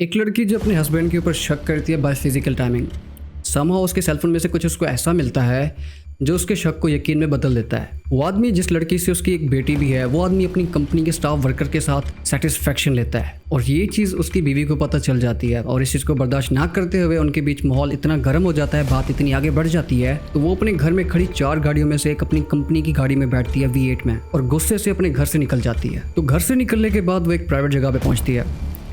एक लड़की जो अपने हस्बैंड के ऊपर शक करती है बाय फिजिकल टाइमिंग, समहाउ उसके सेलफोन में से कुछ उसको ऐसा मिलता है जो उसके शक को यकीन में बदल देता है। वो आदमी जिस लड़की से उसकी एक बेटी भी है, वो आदमी अपनी कंपनी के स्टाफ वर्कर के साथ सेटिस्फेक्शन लेता है और ये चीज़ उसकी बीवी को पता चल जाती है और इस चीज़ को बर्दाश्त ना करते हुए उनके बीच माहौल इतना गर्म हो जाता है, बात इतनी आगे बढ़ जाती है तो वो अपने घर में खड़ी 4 गाड़ियों में से एक अपनी कंपनी की गाड़ी में बैठती है V8 में और गुस्से से अपने घर से निकल जाती है। तो घर से निकलने के बाद वो एक प्राइवेट जगह पे पहुंचती है।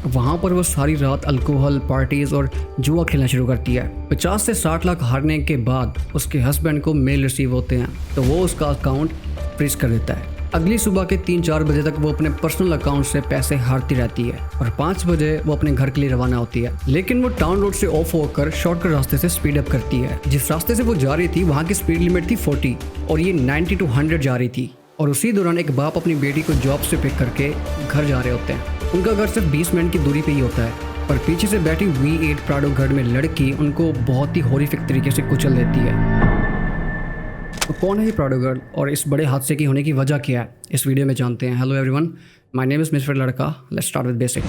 वहाँ पर वो सारी रात अल्कोहल पार्टीज और जुआ खेलना शुरू करती है। 50 से 60 लाख हारने के बाद उसके हस्बैंड को मेल रिसीव होते हैं तो वो उसका अकाउंट फ्रीज कर देता है। अगली सुबह के 3-4 बजे तक वो अपने पर्सनल अकाउंट से पैसे हारती रहती है और 5 बजे वो अपने घर के लिए रवाना होती है। लेकिन वो टाउन रोड से ऑफ होकर शॉर्टकट रास्ते से स्पीड अप करती है। जिस रास्ते से वो जा रही थी वहाँ की स्पीड लिमिट थी 40 और ये 90 to 100 जा रही थी। और उसी दौरान एक बाप अपनी बेटी को जॉब से पिक करके घर जा रहे होते हैं। उनका घर सिर्फ 20 मिनट की दूरी पे ही होता है पर पीछे से बैठी V8 प्राडो गाड़ी में लड़की उनको बहुत ही हॉरिफिक तरीके से कुचल देती है। तो कौन है ये प्राडो गर्ल और इस बड़े हादसे की होने की वजह क्या है, इस वीडियो में जानते हैं। Hello everyone, my name is mister लड़का। Let's start with basic.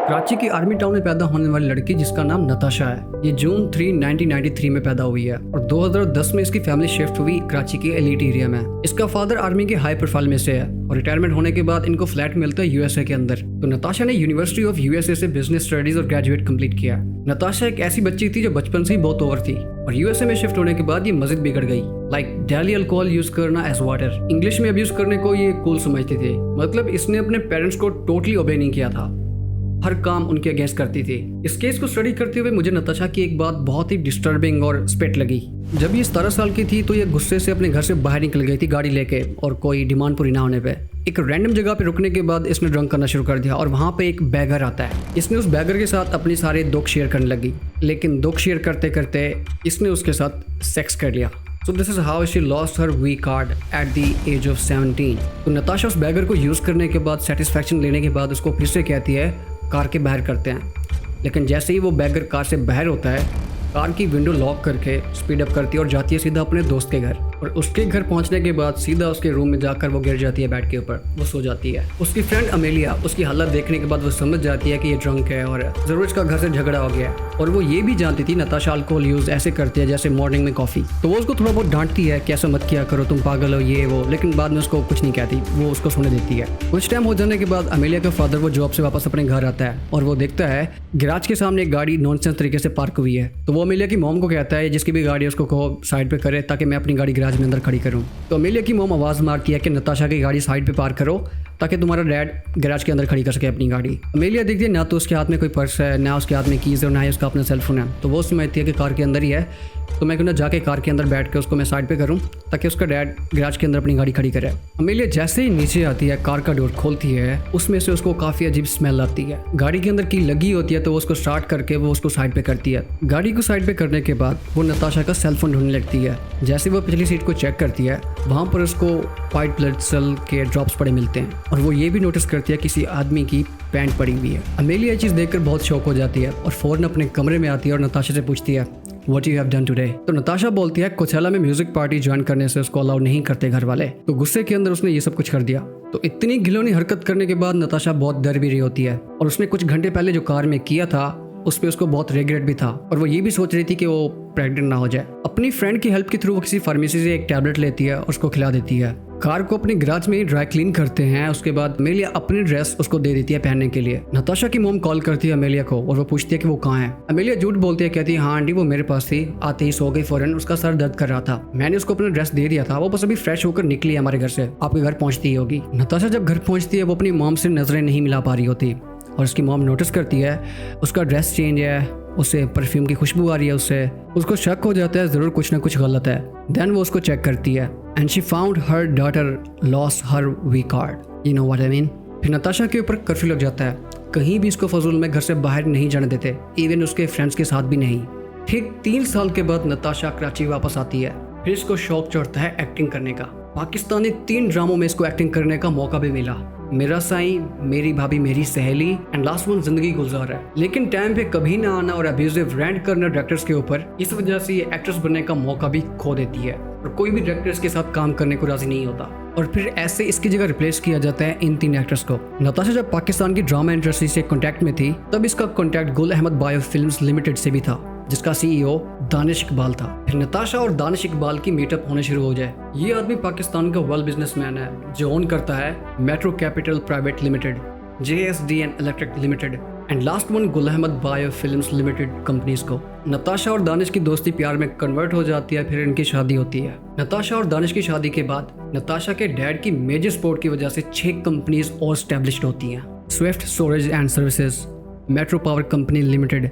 Karachi की आर्मी टाउन में पैदा होने वाली लड़की जिसका नाम नताशा है, ये जून 3, 1993 में पैदा हुई है और 2010 में इसकी फैमिली शिफ्ट हुई कराची के एलीट एरिया में। इसका फादर आर्मी के हाई प्रोफाइल में से है और रिटायरमेंट होने के बाद इनको फ्लैट मिलता है यूएसए के अंदर। तो नताशा ने यूनिवर्सिटी ऑफ यूएसए से बिजनेस स्टडीज और ग्रेजुएट कंप्लीट किया। नताशा एक ऐसी बच्ची थी जो बचपन से ही बहुत ओवर थी और यूएसए में शिफ्ट होने के बाद ये मजीद बिगड़ गई। लाइक डेली अल्कोहल यूज करना एज वाटर, इंग्लिश में अब्यूज करने को ये कूल समझती थी। मतलब इसने अपने पेरेंट्स को टोटली ओबे नहीं किया था, हर काम उनके अगेंस्ट करती थी। इस केस को स्टडी करते हुए मुझे नताशा की एक बात बहुत ही डिस्टर्बिंग और स्पेट लगी। जब ये 17 साल की थी तो ये गुस्से से अपने घर से बाहर निकल गई थी गाड़ी लेके और कोई डिमांड पूरी ना होने पे। एक रैंडम जगह पे रुकने के बाद इसने ड्रंक करना शुरू कर दिया और वहाँ पे एक बैगर आता है। इसने उस बैगर के साथ अपने सारे दुख शेयर करने लगी, लेकिन दुख शेयर करते करते इसने उसके साथ सेक्स कर लिया। So this is how she lost her V card at the age of 17। तो नताशा उस बैगर को यूज़ करने के बाद सेटिस्फैक्शन लेने के बाद उसको फिर से कहती है कार के बाहर करते हैं। लेकिन जैसे ही वो बैगर कार से बाहर होता है, कार की विंडो लॉक करके स्पीड अप करती है और जाती है सीधा अपने दोस्त के घर। और उसके घर पहुंचने के बाद सीधा उसके रूम में जाकर वो गिर जाती है बेड के ऊपर, वो सो जाती है। उसकी फ्रेंड अमेलिया उसकी हालत देखने के बाद वो समझ जाती है कि ये ड्रंक है और जरूर इसका घर से झगड़ा हो गया है। और वो ये भी जानती थी नताशा अल्कोहल यूज ऐसे करती है जैसे मॉर्निंग में कॉफी। तो वो उसको थोड़ा बहुत डांटती है कि ऐसा मत किया करो, तुम पागल हो ये वो, लेकिन बाद में उसको कुछ नहीं कहती, वो उसको सोने देती है। कुछ टाइम हो जाने के बाद अमेलिया का फादर वो जॉब से वापस अपने घर आता है और वो देखता है गैराज के सामने एक गाड़ी नॉनसेंस तरीके से पार्क हुई है। तो वो अमेलिया की मॉम को कहता है जिसकी भी गाड़ी है उसको कहो साइड पे करे ताकि मैं अपनी गाड़ी गैराज में अंदर खड़ी करूं। तो अमेलिया की मॉम आवाज़ मारती है कि नताशा की गाड़ी साइड पे पार्क करो ताकि तुम्हारा डैड गैराज के अंदर खड़ी कर सके अपनी गाड़ी। अमेलिया देखती है ना तो उसके हाथ में कोई पर्स है, ना उसके हाथ में कीज़ है और ना ही उसका अपना सेलफोन है। तो वो समझती है कि कार के अंदर ही है, तो मैं क्यों ना जाके कार के अंदर बैठ के उसको मैं साइड पे करूं ताकि उसका डैड गैराज के अंदर अपनी गाड़ी खड़ी करे। अमेलिया जैसे ही नीचे आती है, कार का डोर खोलती है, उसमें से उसको काफ़ी अजीब स्मेल आती है। गाड़ी के अंदर की लगी होती है तो वो उसको स्टार्ट करके वो उसको साइड पे करती है। गाड़ी को साइड पे करने के बाद वो नताशा का सेलफोन ढूंढने लगती है। जैसे वो पिछली सीट को चेक करती है, वहाँ पर उसको वाइट ब्लड सेल के ड्रॉप्स पड़े मिलते हैं और वो ये भी नोटिस करती है किसी आदमी की पैंट पड़ी हुई है। अमेलिया ये चीज़ देखकर बहुत शॉक हो जाती है और फौरन अपने कमरे में आती है और नताशा से पूछती है What you have done today? तो नताशा बोलती है कोचेला में म्यूजिक पार्टी ज्वाइन करने से उसको अलाउ नहीं करते घर वाले। तो गुस्से के अंदर उसने ये सब कुछ कर दिया। तो इतनी घिनौनी हरकत करने के बाद नताशा बहुत डर भी रही होती है और उसने कुछ घंटे पहले जो कार में किया था उस पर उसको बहुत रिग्रेट भी था और वो ये भी सोच रही थी कि वो प्रेग्नेंट ना हो जाए। अपनी फ्रेंड की हेल्प के थ्रू वो किसी फार्मेसी से एक टैबलेट लेती है और उसको खिला देती है। कार को अपने गैराज में ही ड्राई क्लीन करते हैं। उसके बाद अमेलिया अपनी ड्रेस उसको दे देती है पहनने के लिए। नताशा की मोम कॉल करती है अमेलिया को और वो पूछती है कि वो कहाँ है। अमेलिया झूठ बोलती है, कहती है हाँ आंटी वो मेरे पास थी, आते ही सो गई फौरन, उसका सर दर्द कर रहा था, मैंने उसको अपना ड्रेस दे दिया था, वो बस अभी फ्रेश होकर निकली है हमारे घर से, आपके घर पहुंचती ही होगी। नताशा जब घर पहुंचती है वो अपनी मोम से नजरें नहीं मिला पा रही होती और उसकी मॉम नोटिस करती है उसका ड्रेस चेंज है, उससे परफ्यूम की खुशबू आ रही है, उसको शक हो जाता है ज़रूर कुछ ना कुछ गलत है। देन वो उसको चेक करती है and she found her daughter lost her V card, you know what I mean. फिर नताशा के ऊपर कर्फ्यू लग जाता है, कहीं भी इसको फजूल में घर से बाहर नहीं जाने देते, इवन उसके फ्रेंड्स के साथ भी नहीं। ठीक 3 साल के बाद नताशा कराची वापस आती है। फिर इसको शौक चढ़ता है एक्टिंग करने का। पाकिस्तानी 3 ड्रामों में इसको एक्टिंग करने का मौका भी मिला। मेरा साईं, मेरी भाभी मेरी सहेली एंड लास्ट वन जिंदगी गुलजार है। लेकिन टाइम पे कभी ना आना और अब्यूजिव रैंट करना डायरेक्टर्स के ऊपर, इस वजह से ये एक्ट्रेस बनने का मौका भी खो देती है और कोई भी डायरेक्टर्स के साथ काम करने को राजी नहीं होता और फिर ऐसे इसकी जगह रिप्लेस किया जाता है इन 3 एक्टर्स को। नताशा जब पाकिस्तान की ड्रामा इंडस्ट्री से कॉन्टैक्ट में थी तब इसका कॉन्टैक्ट गुल अहमद बायो फिल्म्स लिमिटेड से भी था, जिसका सीईओ दानिश इकबाल था। फिर नताशा और दानिश इकबाल की मीटअप होने शुरू हो जाए। ये आदमी पाकिस्तान का वेल बिजनेसमैन है जो ओन करता है metro capital private limited, JSDN electric limited and last one Gul Ahmad bio films limited companies को। नताशा और दानिश की दोस्ती प्यार में कन्वर्ट हो जाती है, फिर इनकी शादी होती है। नताशा और दानिश की शादी के बाद नताशा के डैड की मेजर सपोर्ट की वजह से 6 कंपनीज और स्टैब्लिश्ड होती हैं। Swift storage and services, metro power company limited,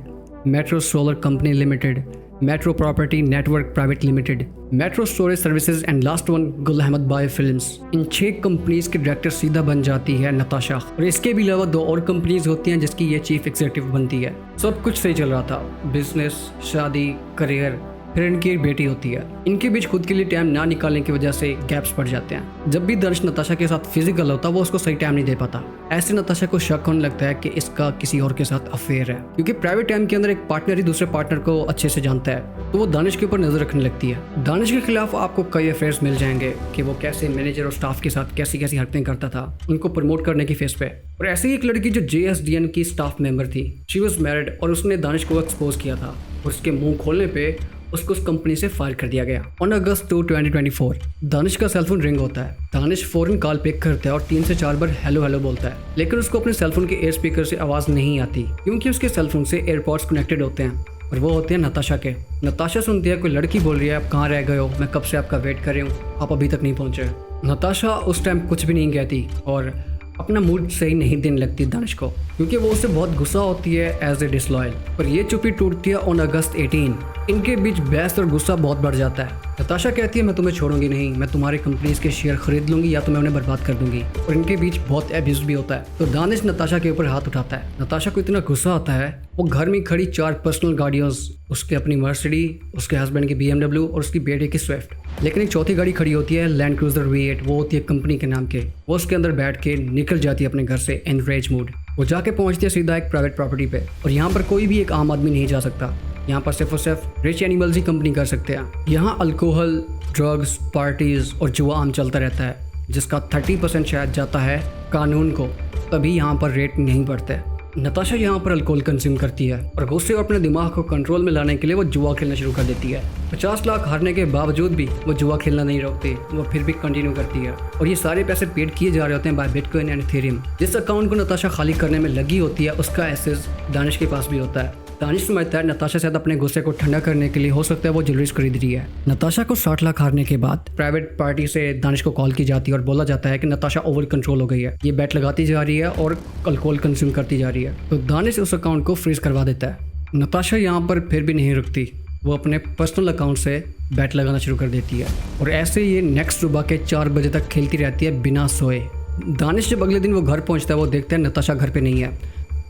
metro solar company limited, metro property network private limited, metro storage services and last one Gul Ahmad bio films. In 6 companies के director सीधा बन जाती है नताशा और इसके भी अलावा 2 और कंपनीज होती हैं जिसकी ये चीफ एग्जीक्यूटिव बनती है। सब कुछ सही चल रहा था, बिजनेस, शादी, करियर, फिर इनकी एक बेटी होती है। इनके बीच खुद के लिए टाइम ना निकालने की वजह से गैप्स पड़ जाते हैं। जब भी दानिश नताशा के साथ फिजिकल होता वो उसको सही टाइम नहीं दे पाता। ऐसे नताशा को शक होने लगता है कि इसका किसी और के साथ अफेयर है, क्योंकि प्राइवेट टाइम के अंदर एक पार्टनर ही दूसरे पार्टनर को अच्छे से जानता है, तो वो दानिश के ऊपर नजर रखने लगती है। दानिश के खिलाफ आपको कई अफेयर्स मिल जाएंगे कि वो कैसे मैनेजर और स्टाफ के साथ कैसी कैसी हरकतें करता था उनको प्रमोट करने की फेस पे। और ऐसे ही एक लड़की जो JSDN की स्टाफ मेंबर थी, शी वॉज मैरिड और उसने दानिश को एक्सपोज किया था और उसके मुंह खोलने पे उसको उस कंपनी से फायर कर दिया गया। ऑन अगस्त 2, 2024 दानिश का सेलफोन रिंग होता है। दानिश फौरन कॉल पिक करता है और 3 से 4 बार हेलो हेलो बोलता है, लेकिन उसको अपने सेलफोन के एयर स्पीकर से आवाज़ नहीं आती क्योंकि उसके सेलफोन से एयरपॉड्स कनेक्टेड होते हैं और वो होते हैं नताशा के। नताशा सुनती है कोई लड़की बोल रही है, आप कहाँ रह गए हो, मैं कब से आपका वेट कर रही हूँ, आप अभी तक नहीं पहुँचे। नताशा उस टाइम कुछ भी नहीं कहती और अपना मूड सही नहीं देने लगती दानिश को, क्योंकि वो उससे बहुत गुस्सा होती है एज ए डिसलॉयल। पर ये चुप्पी टूटती है ऑन अगस्त 18। इनके बीच बहस और गुस्सा बहुत बढ़ जाता है। नताशा कहती है मैं तुम्हें छोड़ूंगी नहीं, मैं तुम्हारी कंपनीज के शेयर खरीद लूंगी या तो मैं उन्हें बर्बाद कर दूंगी। और इनके बीच बहुत एब्यूज भी होता है, तो दानिश नताशा के ऊपर हाथ उठाता है। नताशा को इतना गुस्सा आता है वो घर में खड़ी 4 पर्सनल गाड़ियों, उसके अपनी मर्सिडीज, उसके हस्बैंड की BMW और उसकी बेटे की स्विफ्ट, लेकिन एक चौथी गाड़ी खड़ी होती है लैंड क्रूजर V8, वो होती है कंपनी के नाम के। वो उसके अंदर बैठ के निकल जाती है अपने घर से इन रेज मूड। वो जाके पहुंचती है सीधा एक प्राइवेट प्रॉपर्टी पे और यहाँ पर कोई भी एक आम आदमी नहीं जा सकता। यहाँ पर सिर्फ और सिर्फ रिच एनिमल्स ही कंपनी कर सकते हैं। यहाँ अल्कोहल, ड्रग्स, पार्टीज और जुआ आम चलता रहता है, जिसका 30% शायद जाता है कानून को, तभी यहाँ पर रेट नहीं बढ़ते। नताशा यहाँ पर अल्कोहल कंज्यूम करती है और गुस्से और अपने दिमाग को कंट्रोल में लाने के लिए वो जुआ खेलना शुरू कर देती है। 50 लाख हारने के बावजूद भी वो जुआ खेलना नहीं रोकती, वो फिर भी कंटिन्यू करती है और ये सारे पैसे पेड किए जा रहे होते हैं बाय बिटकॉइन एंड इथेरियम। जिस अकाउंट को नताशा खाली करने में लगी होती है उसका एक्सेस दानिश के पास भी होता है। दानिश समझता है नताशा शायद अपने गुस्से को ठंडा करने के लिए हो सकता है वो ज्वेलरीज खरीद रही है। नताशा को 60 लाख हारने के बाद प्राइवेट पार्टी से दानिश को कॉल की जाती है और बोला जाता है कि नताशा ओवर कंट्रोल हो गई है, ये बैट लगाती जा रही है और अल्कोहल कंज्यूम करती जा रही है। तो दानिश उस अकाउंट को फ्रीज करवा देता है। नताशा यहाँ पर फिर भी नहीं रुकती, वो अपने पर्सनल अकाउंट से बैट लगाना शुरू कर देती है और ऐसे ये नेक्स्ट सुबह के 4 बजे तक खेलती रहती है बिना सोए। दानिश जब अगले दिन वो घर पहुँचता है वो देखता है नताशा घर पे नहीं है,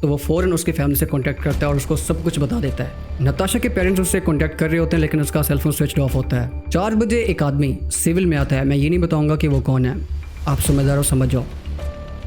तो वो फ़ौरन उसके फैमिली से कांटेक्ट करता है और उसको सब कुछ बता देता है। नताशा के पेरेंट्स उससे कांटेक्ट कर रहे होते हैं लेकिन उसका सेलफोन स्विच ऑफ होता है। 4 बजे एक आदमी सिविल में आता है, मैं ये नहीं बताऊंगा कि वो कौन है, आप समझदार हो समझ जाओ।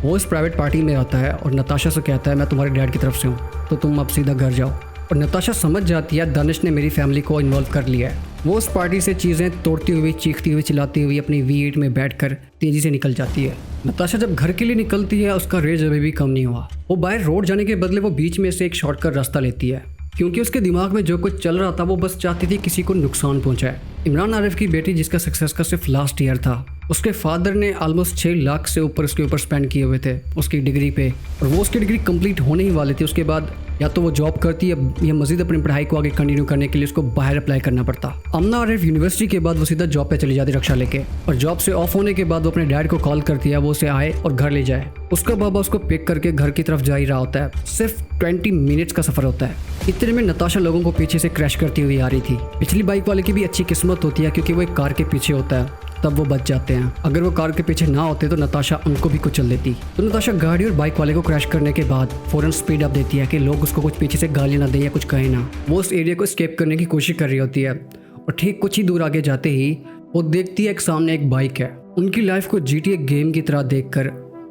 वो इस प्राइवेट पार्टी में आता है और नताशा से कहता है मैं तुम्हारे डैड की तरफ से हूँ, तो तुम अब सीधा घर जाओ। और नताशा समझ जाती है दानिश ने मेरी फैमिली को इन्वॉल्व कर लिया है। वो उस पार्टी से चीज़ें तोड़ती हुई, चीखती हुई, चिल्लाती हुई अपनी V8 में बैठकर तेज़ी से निकल जाती है। नताशा जब घर के लिए निकलती है उसका रेज अभी भी कम नहीं हुआ। वो बाहर रोड जाने के बदले वो बीच में से एक शॉर्टकट रास्ता लेती है, क्योंकि उसके दिमाग में जो कुछ चल रहा था वो बस चाहती थी किसी को नुकसान पहुंचाए। इमरान आरिफ की बेटी जिसका सक्सेस का सिर्फ लास्ट ईयर था, उसके फादर ने ऑलमोस्ट 6 लाख से ऊपर उसके ऊपर स्पेंड किए हुए थे उसकी डिग्री पे, और वो उसकी डिग्री कंप्लीट होने ही वाली थी। उसके बाद या तो वो जॉब करती या मजीद अपनी पढ़ाई को आगे कंटिन्यू करने के लिए उसको बाहर अप्लाई करना पड़ता। अमना आरिफ यूनिवर्सिटी के बाद वो सीधा जॉब पे चली जाती रक्षा लेके, और जॉब से ऑफ होने के बाद वो अपने डैड को कॉल करती है वो उसे आए और घर ले जाए। उसका बाबा उसको पिक करके घर की तरफ जा ही रहा होता है। सिर्फ 20 मिनट्स का सफर होता है। इतने में नताशा लोगों को पीछे से क्रैश करती हुई आ रही थी। पिछली बाइक वाले की भी अच्छी किस्मत होती है क्योंकि वो एक कार के पीछे होता है, तब वो बच जाते हैं। अगर वो कार के पीछे ना होते तो नताशा उनको भी कुचल देती। तो नताशा गाड़ी और बाइक वाले को क्रैश करने के बाद फौरन स्पीड अप देती है कि लोग उसको कुछ पीछे से गाली ना दें या कुछ कहें ना। वो उस एरिया को एस्केप करने की कोशिश कर रही होती है और ठीक कुछ ही दूर आगे जाते ही वो देखती है एक सामने एक बाइक है। उनकी लाइफ को GTA गेम की तरह देखकर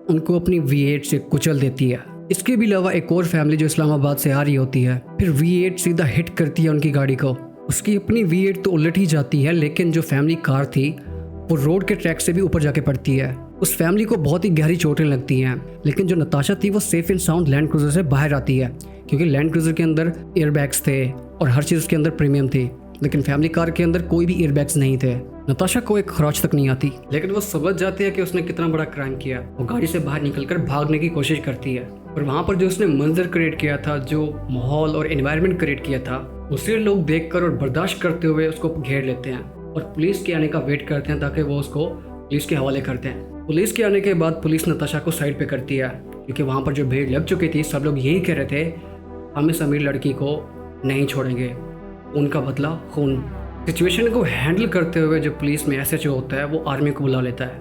उनको अपनी V8 से कुचल देती है। इसके भी अलावा एक और फैमिली जो इस्लामाबाद से आ रही होती है, फिर V8 सीधा हिट करती है उनकी गाड़ी को। उसकी अपनी V8 तो उलट ही जाती है, लेकिन जो फैमिली कार थी वो रोड के ट्रैक से भी ऊपर जाके पड़ती है। उस फैमिली को बहुत ही गहरी चोटें लगती हैं, लेकिन जो नताशा थी वो safe and sound land cruiser से बाहर आती है, क्योंकि लैंड क्रूजर के अंदर एयरबैग्स थे और हर चीज़ उसके अंदर प्रीमियम थी, लेकिन फैमिली कार के अंदर कोई भी एयरबैग्स नहीं थे। नताशा को एक खरोच तक नहीं आती, लेकिन वो समझ जाती है कि उसने कितना बड़ा क्राइम किया। वो गाड़ी से बाहर निकलकर भागने की कोशिश करती है, और वहाँ पर जो उसने मंजर क्रिएट किया था, जो माहौल और एनवायरनमेंट क्रिएट किया था, उसे लोग देखकर और बर्दाश्त करते हुए उसको घेर लेते हैं और पुलिस के आने का वेट करते हैं ताकि वो उसको पुलिस के हवाले करते हैं। पुलिस के आने के बाद पुलिस नताशा को साइड पे करती है, क्योंकि वहाँ पर जो भीड़ लग चुकी थी, सब लोग यही कह रहे थे हम इस अमीर लड़की को नहीं छोड़ेंगे, उनका बदला खून। सिचुएशन को हैंडल करते हुए जो पुलिस में SHO होता है वो आर्मी को बुला लेता है,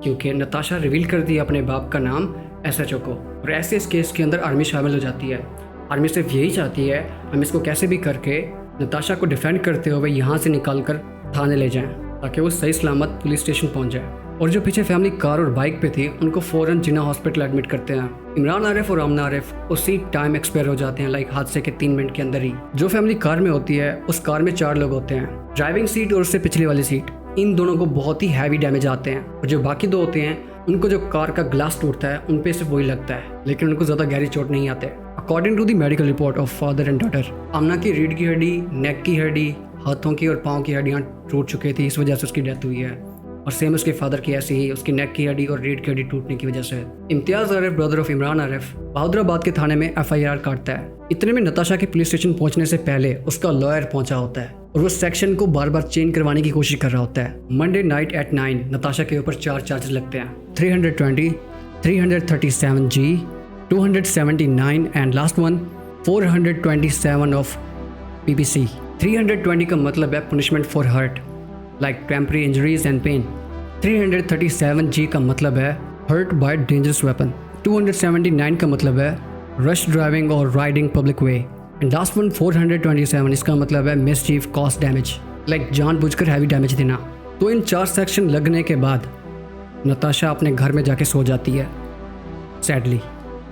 क्योंकि नताशा रिवील कर दी अपने बाप का नाम SHO को, और ऐसे इस केस के अंदर आर्मी शामिल हो जाती है। आर्मी सिर्फ यही चाहती है हम इसको कैसे भी करके नताशा को डिफेंड करते हुए यहाँ से निकाल कर थाने ले जाएं, ताकि वो सही सलामत पुलिस स्टेशन पहुँच जाए। और जो पीछे फैमिली कार और बाइक पे थी उनको फ़ौरन जिन्ना हॉस्पिटल एडमिट करते हैं। इमरान आरिफ और आमना आरिफ उसी टाइम एक्सपायर हो जाते हैं, लाइक हादसे के 3 मिनट के अंदर ही। जो फैमिली कार में होती है उस कार में 4 लोग होते हैं, ड्राइविंग सीट और उससे पिछली वाली सीट, इन दोनों को बहुत ही हैवी डैमेज आते हैं, और जो बाकी 2 होते हैं उनको जो कार का ग्लास टूटता है उन पे सिर्फ वही लगता है, लेकिन उनको ज़्यादा गहरी चोट नहीं आते। According to the medical report of father and daughter, Amna की रीढ़ की हड्डी, नेक की हड्डी, हाथों की और पाँव की हड्डियाँ टूट चुकी थी, इस वजह से उसकी डेथ हुई है। और सेम उसके फादर की ऐसी ही, उसकी नेक की हड्डी और रीढ़ की हड्डी टूटने की वजह से। इम्तियाज़ आरिफ, ब्रदर ऑफ इमरान आरिफ, बहादुराबाद के थाने में FIR काटता है। इतने में नताशा के पुलिस स्टेशन पहुंचने से पहले उसका लॉयर पहुंचा होता है, और वो सेक्शन को बार बार चेंज करवाने की कोशिश कर रहा होता है। मंडे नाइट एट 9 नताशा के ऊपर 4 चार्जेस लगते हैं, 320, 337G, 279 and last one 427 of PPC। 320 का मतलब है punishment for hurt, like temporary injuries and pain. 337G का मतलब है हर्ट बाय डेंजरस वेपन। 279 का मतलब है रश ड्राइविंग और riding public way. And last one 427, इसका मतलब है मिसचीफ कॉस्ट डैमेज, लाइक जानबूझकर हैवी डैमेज देना। तो इन 4 सेक्शन लगने के बाद नताशा अपने घर में जाके सो जाती है, सैडली।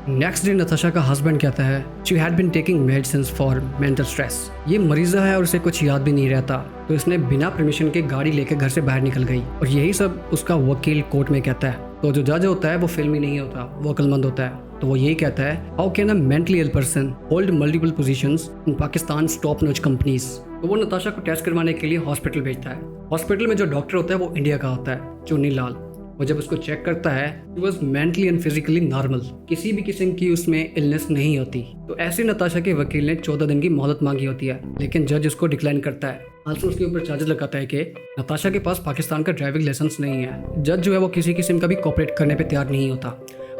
नेक्स्ट डे नताशा का हस्बैंड कहता है she had been taking medicine for mental stress. ये मरीज़ा है और उसे कुछ याद भी नहीं रहता, तो इसने बिना परमिशन के गाड़ी लेकर घर से बाहर निकल गई। और यही सब उसका वकील कोर्ट में कहता है। तो जो जज होता है वो फिल्मी नहीं होता, वो अक्लमंद होता है। तो वो यही कहता है how can a mentally ill person hold multiple positions in Pakistan top notch companies. तो वो नताशा को टेस्ट करवाने के लिए हॉस्पिटल भेजता है। हॉस्पिटल में जो डॉक्टर होता है वो इंडिया का होता है, चुन्नी लाल। वो जब उसको चेक करता है he was mentally and physically normal, किसी भी किस्म की उसमें इलनेस नहीं होती। तो ऐसे नताशा के वकील ने 14 दिन की मोहलत मांगी होती है, लेकिन जज उसको डिक्लाइन करता है। आल्सो उसके ऊपर चार्जेस लगाता है कि नताशा के पास पाकिस्तान का ड्राइविंग लाइसेंस नहीं है। जज जो है वो किसी किस्म का भी कोऑपरेट करने पे तैयार नहीं होता।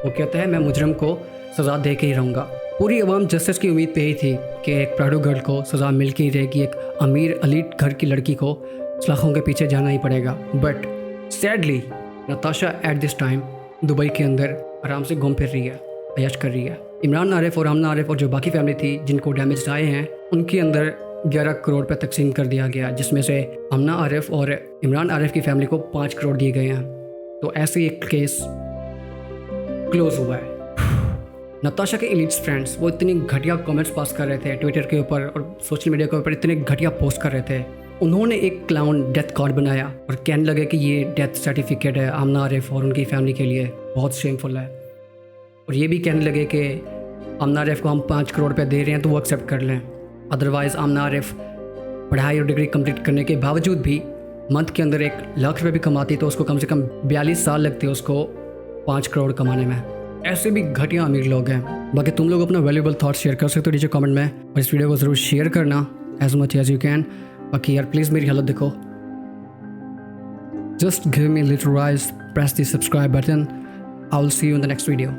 वो कहता है मैं मुजरम को सज़ा दे के ही रहूँगा। पूरी अवाम जस्टिस की उम्मीद पे ही थी कि एक प्राडो गर्ल को सज़ा मिल के ही रहेगी, एक अमीर अलीट घर की लड़की को सलाखों के पीछे जाना ही पड़ेगा। But sadly Natasha at this time Dubai के अंदर आराम से घूम फिर रही है, अय्याश कर रही है। इमरान आरिफ और आमना आरिफ और जो बाकी फैमिली थी जिनको डैमेज आए हैं उनके अंदर 11 करोड़ पे तकसीम कर दिया गया, जिसमें से आमना आरिफ और इमरान आरिफ की फैमिली को 5 करोड़ दिए गए हैं। तो ऐसे एक केस क्लोज हुआ है। नताशा के एलिट्स फ्रेंड्स वो इतनी घटिया कमेंट्स पास कर रहे थे ट्विटर के ऊपर और सोशल मीडिया के ऊपर, इतने घटिया पोस्ट कर रहे थे। उन्होंने एक क्लाउन डेथ कार्ड बनाया और कहने लगे कि ये डेथ सर्टिफिकेट है आमना आरिफ और उनकी फैमिली के लिए, बहुत शेमफुल है। और ये भी कहने लगे कि आमना आरिफ को हम 5 करोड़ रुपये दे रहे हैं तो वो एक्सेप्ट कर लें, अदरवाइज़ आमना आरिफ पढ़ाई और डिग्री कंप्लीट करने के बावजूद भी मंथ के अंदर 1 लाख रुपये भी कमाती तो उसको कम से कम 42 साल लगते उसको 5 करोड़ कमाने में। ऐसे भी घटिया अमीर लोग हैं। बाकी तुम लोग अपना वैल्यूएबल थॉट्स शेयर कर सकते हो नीचे कमेंट में, और इस वीडियो को ज़रूर शेयर करना as much as you can. बाकी यार प्लीज़ मेरी हालत देखो, just give me little rise, press the subscribe button. I will see you in the next video.